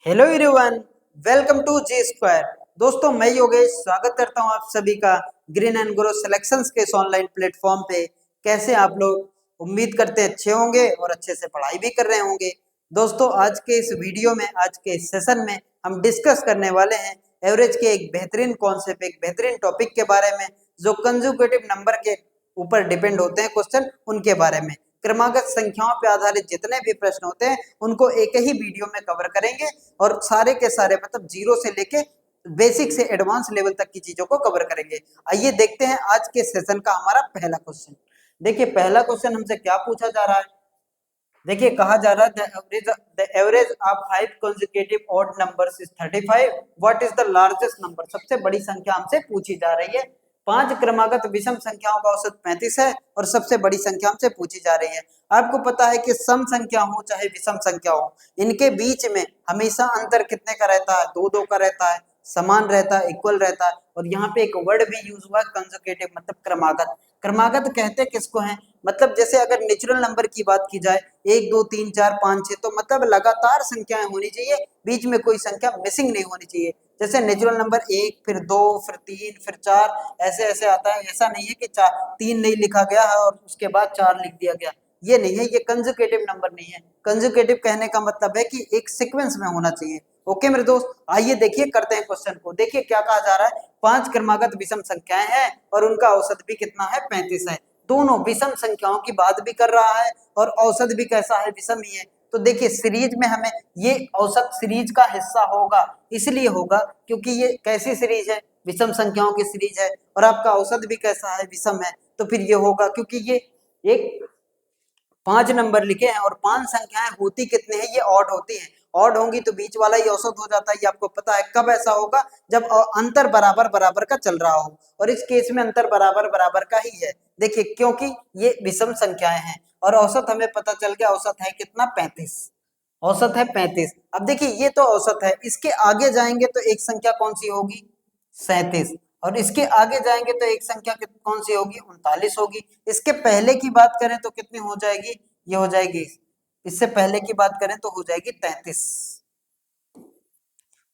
Hello everyone, welcome to G square. दोस्तों मैं योगेश स्वागत करता हूं आप सभी का ग्रीन एंड ग्रो सिलेक्शंस के इस ऑनलाइन प्लेटफॉर्म पे। कैसे आप लोग उम्मीद करते अच्छे होंगे और अच्छे से पढ़ाई भी कर रहे होंगे। दोस्तों आज के इस वीडियो में, आज के इस सेशन में हम डिस्कस करने वाले हैं एवरेज के एक बेहतरीन कॉन्सेप्ट, एक बेहतरीन टॉपिक के बारे में जो कंसेक्यूटिव नंबर के ऊपर डिपेंड होते हैं क्वेश्चन, उनके बारे में। क्रमागत संख्याओं पर आधारित जितने भी प्रश्न होते हैं उनको एक ही वीडियो में कवर करेंगे और सारे के सारे मतलब जीरो से लेके बेसिक से एडवांस लेवल तक की चीजों को कवर करेंगे। आइए देखते हैं आज के सेशन का हमारा पहला क्वेश्चन। देखिए पहला क्वेश्चन हमसे क्या पूछा जा रहा है। देखिए कहा जा रहा है the average of 5 consecutive odd numbers is 35. What is the largest number. सबसे बड़ी संख्या हमसे पूछी जा रही है। 5 क्रमागत विषम संख्याओं का औसत 35 है और सबसे बड़ी संख्या हमसे पूछी जा रही है। आपको पता है कि सम संख्या हो चाहे विषम संख्या हो, इनके बीच में हमेशा अंतर कितने का रहता है, दो दो का रहता है, समान रहता है, इक्वल रहता है। और यहाँ पे एक वर्ड भी यूज हुआ है कंसेक्यूटिव, मतलब क्रमागत। क्रमागत कहते किसको हैं, मतलब जैसे अगर नेचुरल नंबर की बात की जाए 1 2 3 4 5 6, तो मतलब लगातार संख्याएं होनी चाहिए, बीच में कोई संख्या मिसिंग नहीं होनी चाहिए। जैसे नेचुरल नंबर 1 फिर 2 फिर 3 फिर 4 ऐसे ऐसे आता है। ऐसा नहीं है कि 3 नहीं लिखा गया है और उसके बाद 4 लिख दिया गया, ये नहीं है, ये कंसेक्यूटिव नंबर नहीं है। कंसेक्यूटिव कहने का मतलब है कि एक सीक्वेंस में होना चाहिए। ओके मेरे दोस्त, आइए देखिए करते हैं क्वेश्चन को। देखिए क्या कहा जा रहा है, 5 क्रमागत विषम संख्याएं हैं और उनका औसत भी कितना है, 35 है। दोनों विषम संख्याओं की बात भी कर रहा है और औसत भी कैसा है, विषम ही है। तो देखिए सीरीज में हमें ये औसत सीरीज का हिस्सा होगा, इसलिए होगा क्योंकि ये कैसी सीरीज है, विषम संख्याओं की सीरीज है और आपका औसत भी कैसा है, विषम है। तो फिर ये होगा क्योंकि ये एक 5 नंबर लिखे हैं और 5 संख्याएं होती कितने हैं, ये ऑड होती हैं। ऑड होंगी तो बीच वाला ही औसत हो जाता है, ये आपको पता है। कब ऐसा होगा, जब अंतर बराबर बराबर का चल रहा हो, और इस केस में अंतर बराबर बराबर का ही है। देखिए क्योंकि ये विषम संख्याएं हैं और औसत हमें पता चल गया, औसत है कितना, 35। औसत है 35। अब देखिए ये तो औसत है, इसके आगे जाएंगे तो एक संख्या कौन सी होगी, 37। और इसके आगे जाएंगे तो एक संख्या कौन सी होगी, 39 होगी। इसके पहले की बात करें तो कितनी हो जाएगी, ये हो जाएगी, इससे पहले की बात करें तो हो जाएगी 33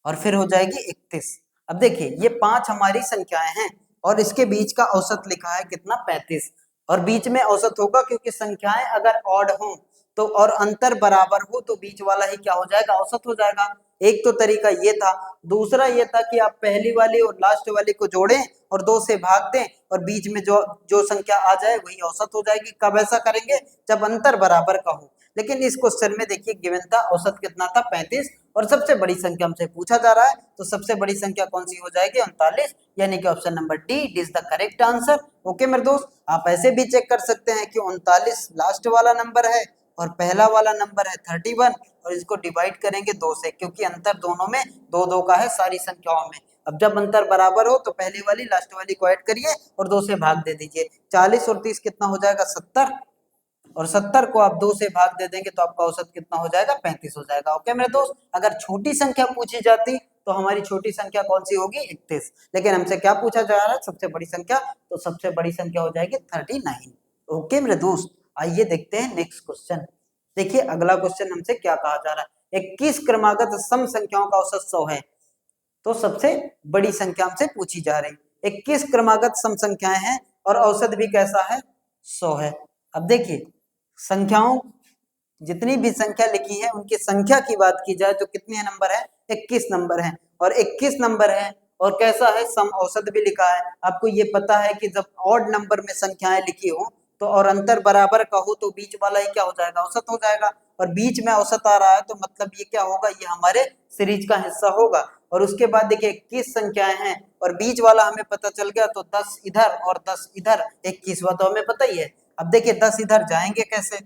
और फिर हो जाएगी 31। अब देखिए ये 5 हमारी संख्याएं हैं और इसके बीच का औसत लिखा है कितना, 35। और बीच में औसत होगा क्योंकि संख्याएं अगर ऑड हो तो और अंतर बराबर हो तो बीच वाला ही क्या हो जाएगा, औसत हो जाएगा। एक तो तरीका ये था। दूसरा ये था कि आप पहली वाली और लास्ट वाली को जोड़ें और 2 से भाग दें और बीच में जो जो संख्या आ जाए वही औसत हो जाएगी। कब ऐसा करेंगे, जब अंतर बराबर का हो। लेकिन इस क्वेश्चन में देखिए गिवन था, औसत कितना था, 35, और सबसे बड़ी संख्या हमसे पूछा जा रहा है, तो सबसे बड़ी संख्या कौन सी हो जाएगी, 39, यानी कि option number D is the correct answer. Okay मेरे दोस्त, आप ऐसे भी चेक कर सकते हैं कि 39 लास्ट वाला नंबर है और पहला वाला नंबर है 31, और इसको डिवाइड करेंगे 2 से, क्योंकि अंतर दोनों में दो दो का है सारी संख्याओं में। अब जब अंतर बराबर हो तो पहली वाली लास्ट वाली को ऐड करिए और 2 से भाग दे दीजिए। 40 और 30 कितना हो जाएगा, 70, और 70 को आप 2 से भाग दे देंगे तो आपका औसत कितना हो जाएगा, 35 हो जाएगा। ओके मेरे दोस्त, अगर छोटी संख्या पूछी जाती तो हमारी छोटी संख्या कौन सी होगी, 31। लेकिन हमसे क्या पूछा जा रहा है, सबसे बड़ी संख्या, तो सबसे बड़ी संख्या हो जाएगी 39। ओके मेरे दोस्त, आइए देखते हैं नेक्स्ट क्वेश्चन। देखिए अगला क्वेश्चन हमसे क्या कहा जा रहा है, 21 क्रमागत सम संख्याओं का औसत 100 है। तो सबसे बड़ी संख्या हमसे पूछी जा रही, 21 क्रमागत सम संख्याएं हैं और औसत भी कैसा है, 100 है। अब देखिए संख्याओं, जितनी भी संख्या लिखी है उनकी संख्या की बात की जाए तो कितने नंबर है, 21 नंबर है। और 21 नंबर है और कैसा है, सम, औसत भी लिखा है। आपको ये पता है कि जब ऑड नंबर में संख्याएं लिखी हो तो और अंतर बराबर का हो तो बीच वाला ही क्या हो जाएगा, औसत हो जाएगा। और बीच में औसत आ रहा है तो मतलब ये क्या होगा, ये हमारे सीरीज का हिस्सा होगा। और उसके बाद देखिए 21 संख्याएं हैं और बीच वाला हमें पता चल गया, तो 10 इधर और 10 इधर, 21वां तो हमें पता ही है। अब देखिए 10 इधर जाएंगे कैसे,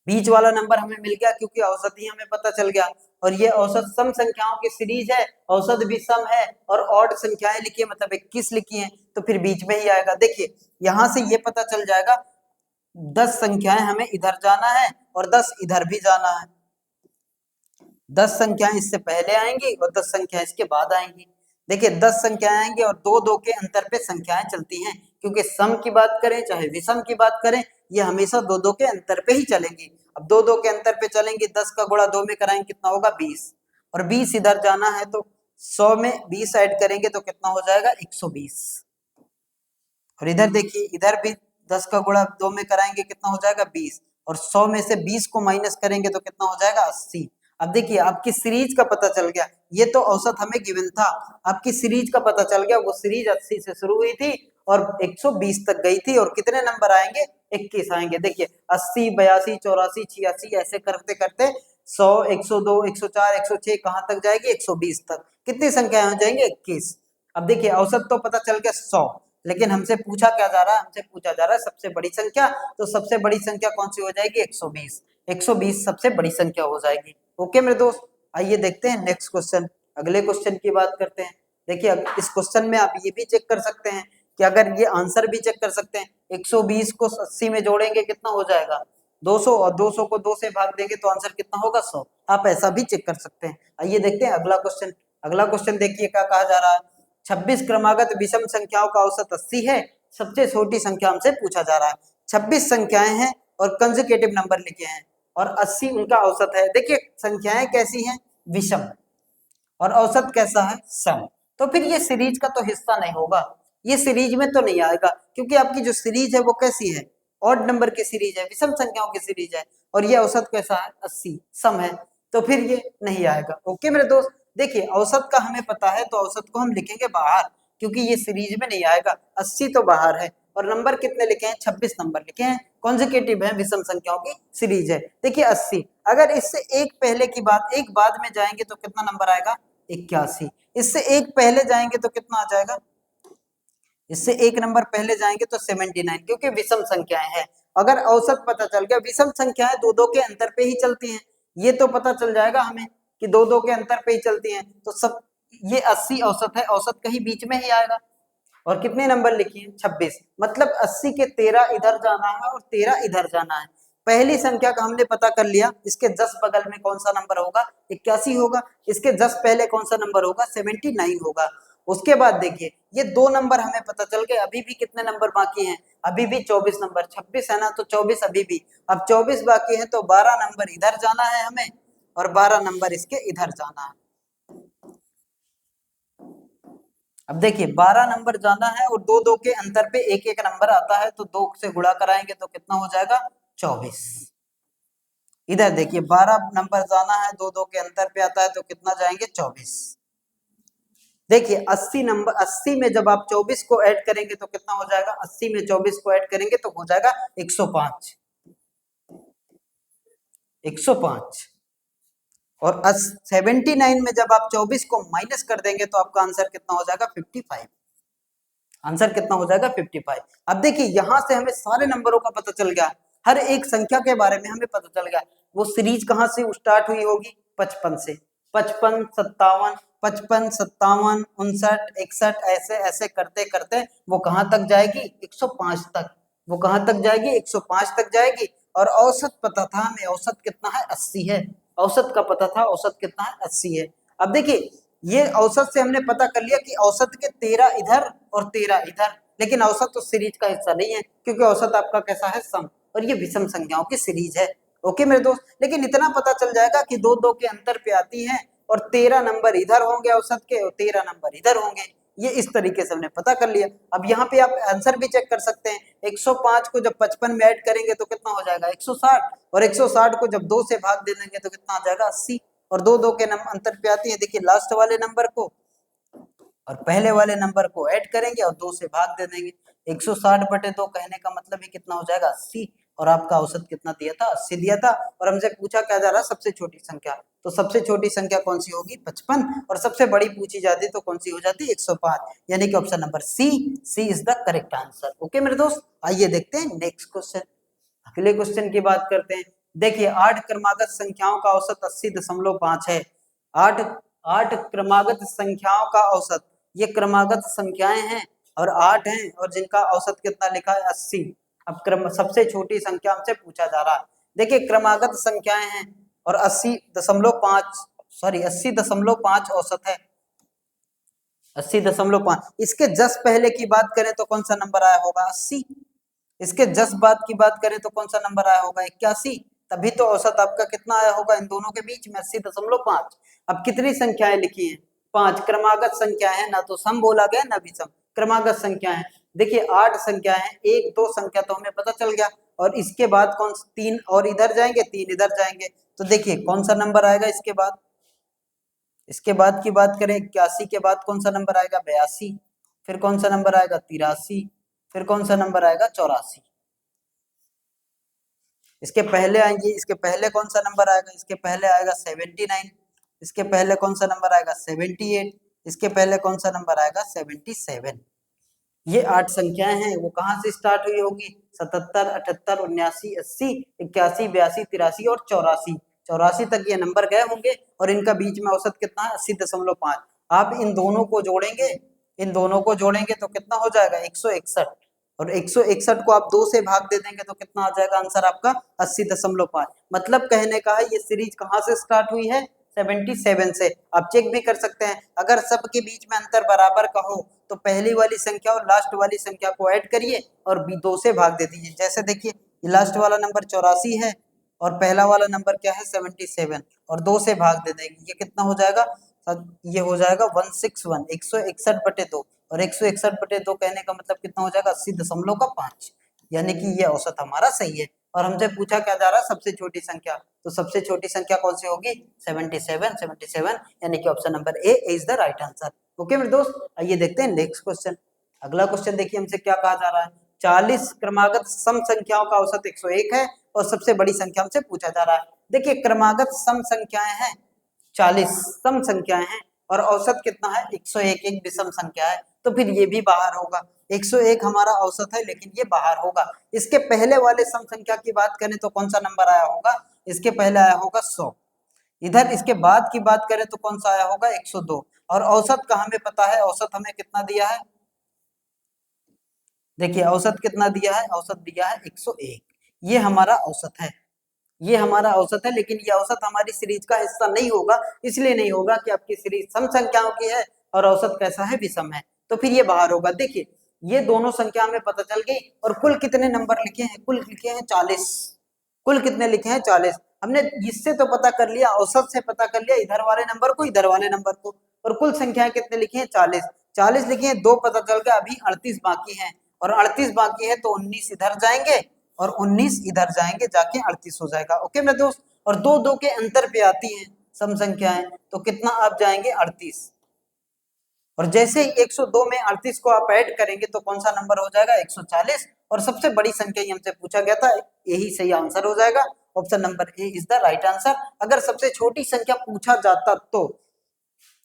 बीच वाला नंबर हमें मिल गया क्योंकि औसत ही हमें पता चल गया। और ये औसत सम संख्याओं की सीरीज है, औसत भी सम है और ऑड संख्याएं लिखी है मतलब 21 लिखी है, तो फिर बीच में ही आएगा। देखिए यहां से ये पता चल जाएगा 10 संख्याएं हमें इधर जाना है और 10 इधर भी जाना है। 10 संख्याएं इससे पहले आएंगी और 10 संख्याएं इसके बाद आएंगी। देखिए 10 संख्याएं आएंगी और दो दो के अंतर पे संख्याएं चलती हैं, क्योंकि सम की बात करें चाहे विषम की बात करें, ये हमेशा दो दो के अंतर पे ही चलेंगी। अब दो दो के अंतर पे चलेंगी, 10 का गुणा 2 में कराएंगे कितना होगा, 20। और 20 इधर जाना है तो 100 में 20 ऐड करेंगे तो कितना हो जाएगा 120। और इधर देखिए इधर भी 10 का गुणा 2 में कराएंगे कितना हो जाएगा 20, और 100 में से 20 को माइनस करेंगे तो कितना हो जाएगा 80। अब देखिए आपकी सीरीज का पता चल गया, ये तो औसत हमें गिवन था, आपकी सीरीज का पता चल गया, वो सीरीज 80 से शुरू हुई थी और 120 तक गई थी, और कितने नंबर आएंगे 21 आएंगे। देखिए 80 82 84 86 ऐसे करते करते 100 102 104 106 कहां तक जाएगी 120 तक, कितनी संख्याएं हो जाएंगे 21। अब देखिए औसत तो पता चल गया 100, लेकिन हमसे पूछा क्या जा रहा है, हमसे पूछा जा रहा है सबसे बड़ी संख्या, तो सबसे बड़ी संख्या कौन सी हो जाएगी 120, 120 सबसे बड़ी संख्या हो जाएगी। ओके मेरे दोस्त, आइए देखते हैं नेक्स्ट क्वेश्चन, अगले क्वेश्चन की बात करते हैं। देखिए इस क्वेश्चन में आप ये भी चेक कर सकते हैं कि अगर ये आंसर भी चेक कर सकते हैं, 120 को 80 में जोड़ेंगे कितना हो जाएगा 200, और 200 को 2 से भाग देंगे तो आंसर कितना होगा 100। आप ऐसा भी चेक कर सकते हैं। आइए देखते हैं अगला क्वेश्चन। अगला क्वेश्चन देखिए क्या कहा जा रहा है, 26 क्रमागत विषम संख्याओं का औसत 80 है, सबसे छोटी संख्या हमसे पूछा जा रहा है। 26 संख्याएं हैं और कंसेक्यूटिव नंबर लिखे हैं और 80 उनका औसत है। देखिए संख्याएं कैसी हैं विषम, और औसत कैसा है सम, तो फिर ये सीरीज का तो हिस्सा नहीं होगा, ये सीरीज में तो नहीं आएगा, क्योंकि आपकी जो सीरीज है वो कैसी है ऑड नंबर की सीरीज है, विषम संख्याओं की सीरीज है, और ये औसत कैसा है 80 सम है, तो फिर ये नहीं आएगा। ओके मेरे दोस्त, देखिए औसत का हमें पता है तो औसत को हम लिखेंगे बाहर, क्योंकि ये सीरीज में नहीं आएगा, 80 तो बाहर है, और नंबर कितने लिखे हैं 26 नंबर लिखे हैं, कॉन्जिक्यूटिव है, विषम संख्याओं की सीरीज है। देखिए 80, अगर इससे एक पहले की बात एक बाद में जाएंगे तो कितना नंबर आएगा 81, इससे एक पहले जाएंगे तो कितना आ जाएगा, इससे एक नंबर पहले जाएंगे तो 79, क्योंकि विषम संख्याएं हैं। अगर औसत पता चल गया, विषम संख्याएं दो दो के अंतर पे ही चलती हैं, ये तो पता चल जाएगा हमें कि दो दो के अंतर पे ही चलती हैं, तो सब ये 80 औसत है, औसत कहीं बीच में ही आएगा। और कितने नंबर लिखिए 26, मतलब 80 के 13 इधर जाना है और 13 इधर जाना है। पहली संख्या का हमने पता कर लिया, इसके 10 बगल में कौन सा नंबर होगा 81 होगा, इसके 10 पहले कौन सा नंबर होगा 79 होगा। उसके बाद देखिए ये दो नंबर हमें पता चल गए, अभी भी कितने नंबर बाकी हैं, अभी भी 24 नंबर, 26 है ना तो 24 अभी भी, अब 24 बाकी है तो 12 नंबर इधर जाना है हमें और 12 नंबर इसके इधर जाना है। अब देखिए 12 नंबर जाना है और दो दो के अंतर पे एक एक नंबर आता है, तो 2 से गुणा कराएंगे तो कितना हो जाएगा 24। इधर देखिए 12 नंबर जाना है, दो दो के अंतर पे आता है तो कितना जाएंगे 24। देखिए 80 नंबर, 80 में जब आप 24 को ऐड करेंगे तो कितना हो जाएगा, 80 में 24 को ऐड करेंगे तो हो जाएगा 105, 105। और 79 में जब आप 24 को माइनस कर देंगे तो आपका आंसर कितना हो जाएगा 55, आंसर कितना हो जाएगा 55। अब देखिए यहां से हमें सारे नंबरों का पता चल गया, हर एक संख्या के बारे में हमें पता चल गया, वो सीरीज कहां से स्टार्ट हुई होगी 55 से, 55 57 55 57 59 61 ऐसे ऐसे करते करते वो कहां तक जाएगी 105 तक, वो कहां तक जाएगी 105 तक जाएगी। और औसत पता था हमें, औसत कितना है 80 है, औसत का पता था, औसत कितना है 80 है। अब देखिए ये औसत से हमने पता कर लिया कि औसत के 13 इधर और 13 इधर, लेकिन औसत तो सीरीज का हिस्सा नहीं है, क्योंकि औसत आपका कैसा है सम, और ये विषम संख्याओं की सीरीज है। ओके मेरे दोस्त, लेकिन इतना पता चल जाएगा कि दो दो के अंतर पे आती है और 13 नंबर इधर होंगे औसत के और 13 नंबर इधर होंगे, ये इस तरीके से हमने पता कर लिया। अब यहाँ पे आप आंसर भी चेक कर सकते हैं, 105 को जब 55 में ऐड करेंगे तो कितना हो जाएगा 160, और 160 को जब 2 से भाग दे देंगे तो कितना आ जाएगा 80, और दो दो के अंतर पे आती है। देखिए लास्ट वाले नंबर को और पहले वाले नंबर को ऐड करेंगे और 2 से भाग दे देंगे, 160 बटे 2 कहने का मतलब ही कितना हो जाएगा 80, और आपका औसत कितना दिया था 80 दिया था। और हमसे पूछा क्या जा रहा है सबसे छोटी संख्या, तो सबसे छोटी संख्या कौन सी होगी 55, और सबसे बड़ी पूछी जाती तो कौन सी हो जाती 105, यानी कि option number C is the correct answer. Okay मेरे दोस्त, आइए देखते हैं नेक्स्ट क्वेश्चन, अगले क्वेश्चन की बात करते हैं। देखिए 8 क्रमागत संख्याओं का औसत 80.5 है, 8 8 क्रमागत संख्याओं का औसत, ये क्रमागत संख्याएं हैं और 8 हैं, और जिनका औसत कितना लिखा है 80। अब क्रम सबसे छोटी संख्या हमसे पूछा जा रहा है। देखिए क्रमागत संख्याएं हैं और 80.5 सॉरी 80.5 औसत है, 80.5। इसके जस्ट पहले की बात करें तो कौन सा नंबर आया होगा 80, इसके जस्ट बाद की बात करें तो कौन सा नंबर आया होगा 81, तभी तो औसत आपका कितना आया होगा इन दोनों के बीच में 80.5। अब कितनी संख्याएं लिखी हैं? 5 क्रमागत संख्या है, ना तो सम बोला गया ना विषम, क्रमागत संख्या है। देखिए 8 संख्या है, 1 2 संख्या तो हमें पता चल गया, और इसके बाद कौन 3 और इधर जाएंगे, 3 इधर जाएंगे, तो देखिए कौन सा नंबर आएगा इसके बाद। इसके बाद की बात करें 81 के बाद कौन सा नंबर आएगा? 82। फिर कौन सा नंबर आएगा? 83। फिर कौन सा नंबर आएगा? 84। इसके पहले आएंगे, इसके पहले कौन सा नंबर आएगा? इसके पहले आएगा 79। इसके पहले कौन सा नंबर आएगा? 78। इसके पहले कौन सा नंबर आएगा? 77। ये 8 संख्याएं हैं, वो कहाँ से स्टार्ट हुई होगी? 77, 78, 79, 80, 81, 82, 83 और 84। 84 तक ये नंबर गए होंगे, और इनका बीच में औसत कितना है? 80.5। आप इन दोनों को जोड़ेंगे, इन दोनों को जोड़ेंगे तो कितना हो जाएगा? 161। और 161 को आप 2 से भाग दे देंगे तो कितना आ जाएगा आंसर आपका? 80.5। मतलब कहने का है ये सीरीज कहाँ से स्टार्ट हुई है? 77 से। आप चेक भी कर सकते हैं, अगर सबके बीच में अंतर बराबर का हो तो पहली वाली संख्या और लास्ट वाली संख्या को ऐड करिए और 2 से भाग दे दीजिए। जैसे देखिए लास्ट वाला नंबर 84 है और पहला वाला नंबर क्या है? 77, और 2 से भाग दे देंगे, ये कितना हो जाएगा? ये हो जाएगा 161, 161/2, और 161/2 कहने का मतलब कितना हो जाएगा? 80.5। यानी कि ये औसत हमारा सही है। और हमसे पूछा क्या जा रहा है? सबसे छोटी संख्या, तो सबसे छोटी संख्या कौन सी होगी? 77, 77, यानी कि option number A is the right answer. Okay मेरे दोस्त, आइए देखते हैं नेक्स्ट क्वेश्चन। अगला क्वेश्चन देखिए हमसे क्या कहा जा रहा है। 40 क्रमागत सम संख्याओं का औसत 101 है और सबसे बड़ी संख्या हमसे पूछा जा रहा है। देखिए क्रमागत सम संख्याएं हैं 40 सम संख्याएं हैं, और औसत कितना है? 101, एक विषम संख्या है, तो फिर ये भी बाहर होगा। 101 हमारा औसत है, लेकिन ये बाहर होगा। इसके पहले वाले सम संख्या की बात करें तो कौन सा नंबर आया होगा? इसके पहले आया होगा 100। इधर इसके बाद की बात करें तो कौन सा आया होगा? 102। और औसत का हमें पता है, औसत हमें कितना दिया है? देखिए औसत कितना दिया है? औसत दिया है 101। ये हमारा औसत है, ये हमारा औसत है, लेकिन ये औसत हमारी सीरीज का हिस्सा नहीं होगा। इसलिए नहीं होगा कि आपकी सीरीज सम संख्याओं की है और औसत कैसा है? विषम है, तो फिर ये बाहर होगा। देखिए ये दोनों संख्या हमें पता चल गई, और कुल कितने नंबर लिखे हैं? कुल लिखे हैं 40। कुल कितने लिखे हैं? 40। हमने इससे तो पता कर लिया, औसत से पता कर लिया इधर वाले नंबर को, इधर वाले नंबर को, और कुल संख्याएं कितने लिखी हैं? 40। 40 लिखी हैं, 2 पता चल गया, अभी 38 बाकी हैं, और 38 बाकी है तो 19 इधर जाएंगे और 19 इधर जाएंगे, जाके 38 हो जाएगा। ओके मेरे दोस्त, और 2 के अंतर पे आती हैं सम संख्याएं, तो कितना आप जाएंगे? 38। और जैसे ही 102 में 38 को आप ऐड करेंगे तो कौन सा नंबर हो जाएगा? 140। और सबसे बड़ी संख्या ही हमसे पूछा गया था, यही सही आंसर हो जाएगा। Option number A is the right answer. अगर सबसे छोटी संख्या पूछा जाता तो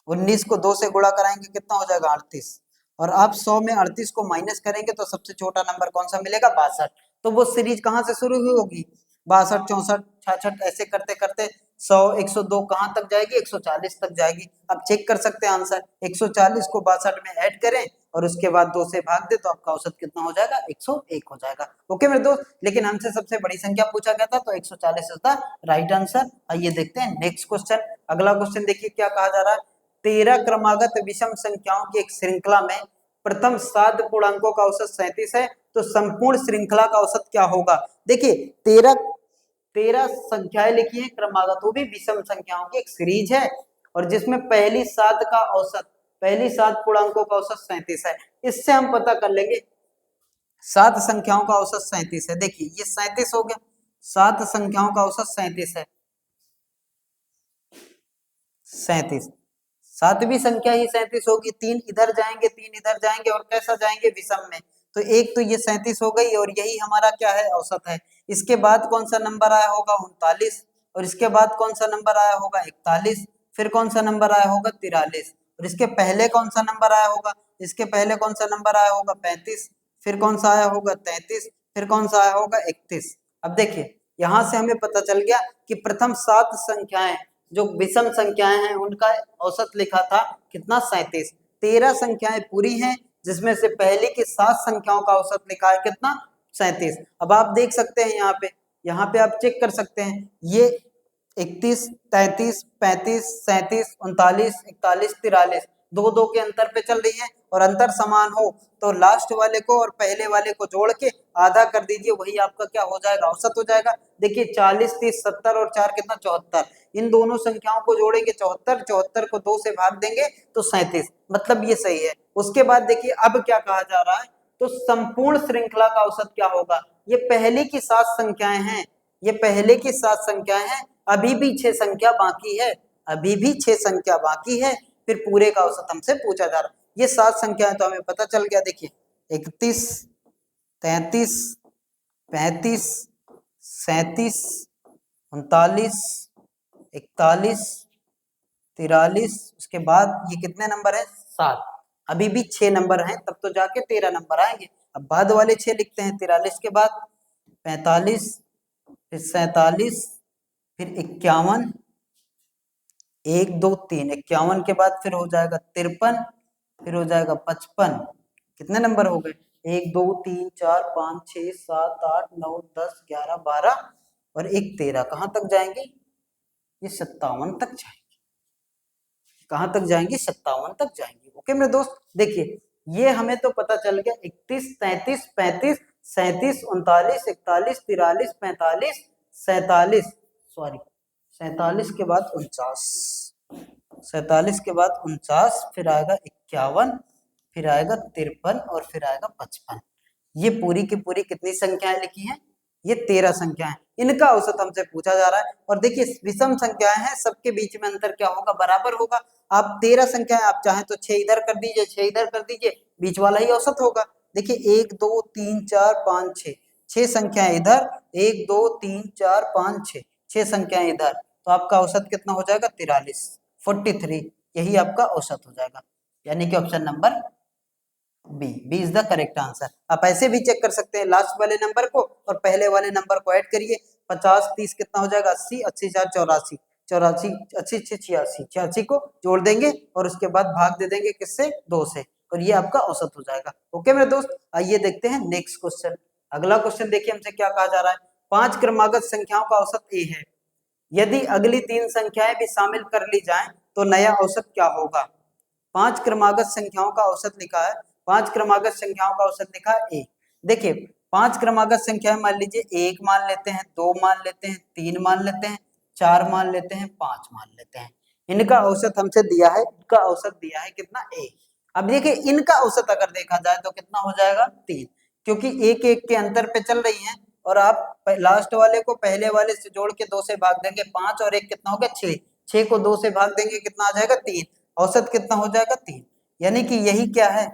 19 को 2 से गुणा कराएंगे, कितना हो जाएगा? 38। और आप 100 में 38 को माइनस करेंगे तो सबसे छोटा नंबर कौन सा मिलेगा? 62। तो वो सीरीज कहाँ से शुरू हुई होगी? 62, 64, 66, ऐसे करते करते 100, 102 कहाँ तक जाएगी? 140 तक जाएगी। आप चेक कर सकते हैं आंसर, 140 को 62 में ऐड करें और उसके बाद 2 से भाग दे तो आपका औसत कितना हो जाएगा? 101 हो जाएगा। ओके मेरे दोस्त, लेकिन हमसे सबसे बड़ी संख्या पूछा गया था, तो 140 इज द राइट आंसर। आइए देखते हैं नेक्स्ट क्वेश्चन। अगला क्वेश्चन देखिए क्या कहा जा रहा है। 13 क्रमागत विषम संख्याओं की एक श्रृंखला में प्रथम 7 पूर्णांकों का औसत 37 है, तो संपूर्ण श्रृंखला का औसत क्या होगा? देखिए 13 संख्याएं लिखी है क्रमागत, वो भी विषम संख्याओं की एक सीरीज है, और जिसमें पहली 7 पूर्णांकों का औसत 37 है। इससे हम पता कर लेंगे 7 संख्याओं का औसत 37 है। देखिए ये 37 हो गया, 7 संख्याओं का औसत 37 है, 37। सातवीं संख्या ही 37 होगी, 3 इधर जाएंगे, 3 इधर जाएंगे, और कैसा जाएंगे? विषम में। तो एक तो ये 37 हो गई, और यही हमारा क्या है? औसत है। इसके बाद कौन सा नंबर आया होगा? 39। और इसके बाद कौन सा नंबर आया होगा? 41। फिर कौन सा नंबर आया होगा? 43। और इसके पहले कौन सा नंबर आया होगा? इसके पहले कौन सा नंबर आया होगा? 35। फिर कौन सा आया होगा? 33। फिर कौन सा आया होगा? 31। अब देखिए यहां से हमें पता चल गया कि प्रथम 7 संख्याएं जो विषम संख्याएं हैं उनका औसत लिखा था कितना? 37। 13 संख्याएं पूरी हैं, जिसमें से पहले की 7 संख्याओं का औसत लिखा है कितना? 37। अब आप देख सकते हैं यहाँ पे आप चेक कर सकते हैं, ये 31, 33, 35, 37, 39, 41, 43 2 के अंतर पे चल रही है, और अंतर समान हो तो लास्ट वाले को और पहले वाले को जोड़ के आधा कर दीजिए, वही आपका क्या हो जाएगा, औसत हो जाएगा। देखिए 40, 30, 70 और 4 कितना 74, इन दोनों संख्याओं को जोड़ेंगे 74, 74 को 2 से भाग देंगे तो 37, मतलब ये सही है। उसके बाद देखिए अब क्या कहा जा रहा है, तो संपूर्ण श्रृंखला का औसत क्या होगा। ये पहले की 7 संख्याएं हैं, ये पहले की 7 संख्याएं हैं, अभी भी 6 संख्या बाकी है, अभी भी 6 संख्या बाकी है, फिर पूरे का औसत हमसे पूछा जा रहा है। ये 7 संख्याएं तो हमें पता चल गया, देखिए 31, 33, 35, 37, 39, 41, 43, उसके बाद ये कितने नंबर है 7, अभी भी 6 नंबर हैं, तब तो जाके 13 नंबर आएंगे। अब बाद वाले 6 लिखते हैं, 43 के बाद 45, फिर 47, फिर 51, 1 2 3, 51 के बाद फिर हो जाएगा 53, फिर हो जाएगा 55, कितने नंबर हो गए 1 2 3 4 5 6 7 8 9 10 11 12 और 1 13, कहां तक जाएंगे, ये 57 तक जाएंगे, कहां तक जाएंगे 57 तक जाएंगे। ओके मेरे दोस्त, देखिए ये हमें तो पता चल गया 31, 33, 35, 37, 39, 41, 43, 45, 47, सॉरी 47 के बाद 49, 47 के बाद 49, फिर आएगा 51, फिर आएगा 53 और फिर आएगा 55। ये पूरी की पूरी कितनी संख्याएं लिखी हैं, ये 13 संख्याएं, इनका औसत हमसे पूछा जा रहा है। और देखिए विषम संख्याएं हैं, सबके बीच में अंतर क्या होगा, बराबर होगा। आप 13 संख्याएं, आप चाहें तो 6 इधर कर दीजिए, 6 इधर कर दीजिए, बीच वाला ही औसत होगा। देखिए 1 2 3 4 5 6, 6 संख्याएं इधर, 1 2 3 4 5 6, 6 संख्याएं इधर, तो आपका औसत कितना हो जाएगा 43, 43, यही आपका औसत हो जाएगा, यानी कि option number B, B is the correct answer. आप ऐसे भी चेक कर सकते हैं, लास्ट वाले नंबर को और पहले वाले नंबर को ऐड करिए, 50 30 कितना हो जाएगा 80, 80 4 84, 84 80 6 86, 86 को जोड़ देंगे और उसके बाद भाग दे देंगे किससे, 2 से, और ये आपका औसत हो जाएगा। ओके मेरे दोस्त, आइए देखते हैं नेक्स्ट क्वेश्चन। अगला क्वेश्चन देखिए हमसे क्या कहा जा रहा है, 5 क्रमागत संख्याओं का औसत ए है, यदि अगली 3 संख्याएं भी शामिल कर ली जाएं तो नया औसत क्या होगा। 5 क्रमागत संख्याओं का औसत लिखा है, 5 क्रमागत संख्याओं का औसत लिखा है ए। देखिए 5 क्रमागत संख्याएं मान लीजिए 1 मान लेते हैं, 2 मान लेते हैं, 3 मान लेते हैं, 4 मान लेते हैं, 5 मान लेते हैं, इनका औसत हमसे दिया है, इनका औसत दिया है कितना ए। अब देखिए इनका औसत अगर देखा जाए तो कितना हो जाएगा 3, क्योंकि एक एक के अंतर पे चल रही हैं, और आप लास्ट वाले को पहले वाले से जोड़ के 2 से भाग देंगे, 5 और 1 कितना हो गया 6, 6 को 2 से भाग देंगे कितना आ जाएगा 3, औसत कितना हो जाएगा 3, यानी कि यही क्या है,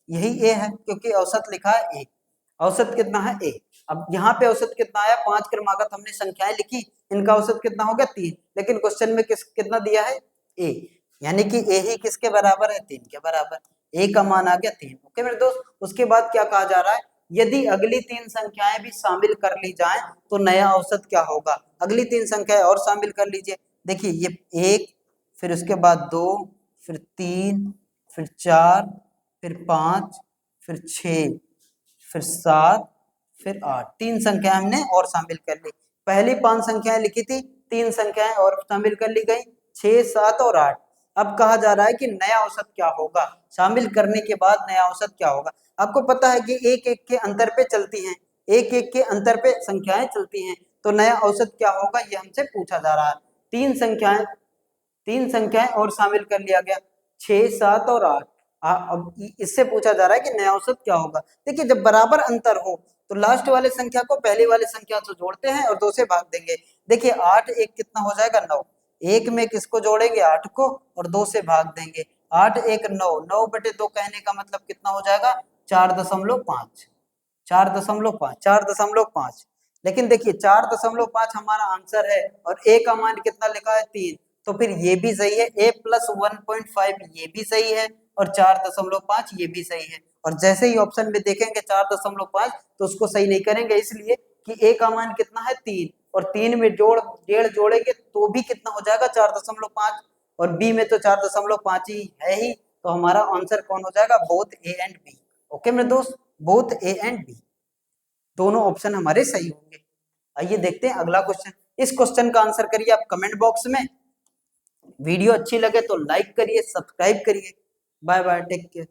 यही ए है, क्योंकि औसत लिखा है ए, औसत कितना है ए। अब यहाँ पे औसत कितना आया, 5 क्रमागत हमने संख्याएं लिखी, इनका औसत कितना हो गया 3, लेकिन क्वेश्चन में कितना दिया है ए, यानी कि ए ही किसके बराबर है 3 के बराबर, ए का मान आ गया 3। ओके मेरे दोस्त, उसके बाद क्या कहा जा रहा है, यदि अगली 3 संख्याएं भी शामिल कर ली जाएं तो नया औसत क्या होगा। अगली 3 संख्याएं और शामिल कर लीजिए, देखिए ये 1, फिर उसके बाद 2, फिर 3, फिर 4, फिर 5, फिर 6, फिर 7, फिर 8, 3 संख्याएं हमने और शामिल कर ली। पहली 5 संख्याएं लिखी थी, 3 संख्याएं और शामिल कर ली गई, 6 7 और 8। अब कहा जा रहा है कि नया औसत क्या होगा, शामिल करने के बाद नया औसत क्या होगा। आपको पता है कि एक एक के अंतर पे चलती हैं, एक एक के अंतर पे संख्याएं चलती हैं, तो नया औसत क्या होगा ये हमसे पूछा जा रहा है। 3 संख्याएं और शामिल कर लिया गया, 6 7 और 8। अब इससे पूछा जा रहा है कि नया औसत क्या होगा। देखिए जब बराबर अंतर हो तो लास्ट वाले संख्या को पहले वाले संख्या से जोड़ते हैं और 2 से भाग देंगे। देखिए 8 1 कितना हो जाएगा 9, एक में किसको जोड़ेंगे 8 को और 2 से भाग देंगे, 8 1 9, 9 बटे 2 कहने का मतलब कितना हो जाएगा 4.5, 4.5, 4.5। लेकिन देखिए 4.5 हमारा आंसर है और ए का मान कितना लिखा है 3, तो फिर ये भी सही है, a + 1.5 ये भी सही है और 4.5 ये भी सही है। और जैसे ही ऑप्शन में देखेंगे 4.5 तो उसको सही नहीं करेंगे, इसलिए कि a का मान कितना है 3 और 3 में डेढ़ जोड़ेंगे तो भी कितना हो जाएगा 4.5 और b में तो 4.5 ही है ही, तो हमारा आंसर कौन हो जाएगा, both A and B. Okay मेरे दोस्त, बोथ ए एंड बी, दोनों ऑप्शन हमारे सही होंगे। आइए देखते हैं अगला क्वेश्चन। इस क्वेश्चन का आंसर करिए आप कमेंट बॉक्स में। वीडियो अच्छी लगे तो लाइक करिए, सब्सक्राइब करिए। Bye bye, take care.